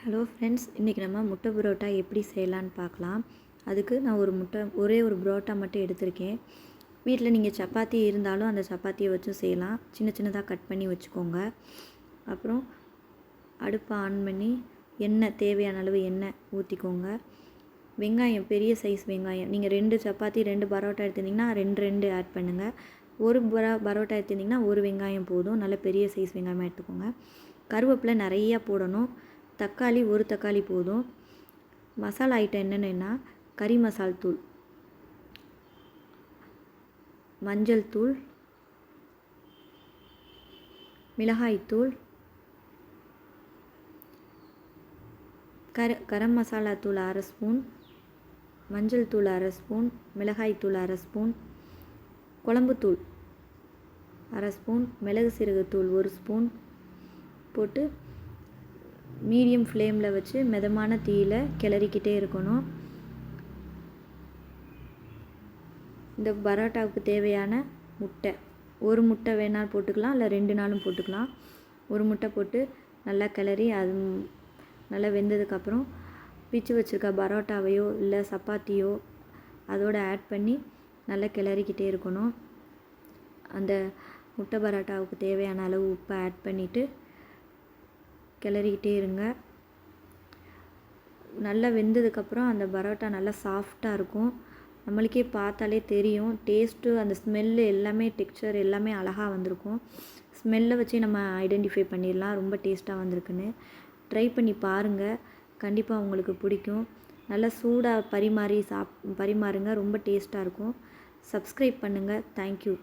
Hello friends, இன்றைக்கி நம்ம முட்டை புரோட்டா எப்படி செய்யலான்னு பார்க்கலாம். அதுக்கு நான் ஒரே ஒரு புரோட்டா மட்டும் எடுத்திருக்கேன். வீட்டில் நீங்கள் சப்பாத்தி இருந்தாலும் அந்த சப்பாத்தியை வச்சும் செய்யலாம். சின்ன சின்னதாக கட் பண்ணி வச்சுக்கோங்க. அப்புறம் அடுப்பை ஆன் பண்ணி தேவையான அளவு எண்ணெய் ஊற்றிக்கோங்க. வெங்காயம், பெரிய சைஸ் வெங்காயம், நீங்கள் 2 சப்பாத்தி 2 பரோட்டா எடுத்திருந்தீங்கன்னா 2 ஆட் பண்ணுங்கள். ஒரு பரோட்டா எடுத்திருந்தீங்கன்னா ஒரு வெங்காயம் போதும். நல்ல பெரிய சைஸ் வெங்காயமாக எடுத்துக்கோங்க. கருவேப்பிலை நிறையா போடணும். தக்காளி ஒரு தக்காளி போதும். மசாலா ஐட்டம் என்னென்னா கறி மசால் தூள், மஞ்சள் தூள், மிளகாய்த்தூள், கரம் மசாலா தூள் 1/2 ஸ்பூன், மஞ்சள் தூள் 1/2 ஸ்பூன், மிளகாய்த்தூள் 1/2 ஸ்பூன், குழம்புத்தூள் 1/2 ஸ்பூன், மிளகு சீரகத்தூள் 1 ஸ்பூன் போட்டு மீடியம் ஃப்ளேமில் வச்சு மிதமான தீயில் கிளறிக்கிட்டே இருக்கணும். இந்த பரோட்டாவுக்கு தேவையான முட்டை, ஒரு முட்டை வேணாலும் போட்டுக்கலாம், இல்லை 2 நாளும் போட்டுக்கலாம். ஒரு முட்டை போட்டு நல்லா கிளறி அது நல்லா வெந்ததுக்கப்புறம் பிச்சு வச்சுருக்க பரோட்டாவையோ இல்லை சப்பாத்தியோ அதோடு ஆட் பண்ணி நல்லா கிளறிக்கிட்டே இருக்கணும். அந்த முட்டை பரோட்டாவுக்கு தேவையான அளவு உப்பை ஆட் பண்ணிவிட்டு கிளறிக்கிட்டே இருங்க. நல்லா வெந்ததுக்கப்புறம் அந்த பரோட்டா நல்லா சாஃப்டாக இருக்கும். நம்மளுக்கே பார்த்தாலே தெரியும். டேஸ்ட்டு, அந்த ஸ்மெல்லு எல்லாமே, டெக்ஸ்சர் எல்லாமே அழகாக வந்திருக்கும். ஸ்மெல்லை வச்சு நம்ம ஐடென்டிஃபை பண்ணிடலாம் ரொம்ப டேஸ்ட்டாக வந்திருக்குன்னு. ட்ரை பண்ணி பாருங்கள், கண்டிப்பாக உங்களுக்கு பிடிக்கும். நல்லா சூடாக பரிமாறுங்க, ரொம்ப டேஸ்ட்டாக இருக்கும். சப்ஸ்கிரைப் பண்ணுங்கள். தேங்க்யூ.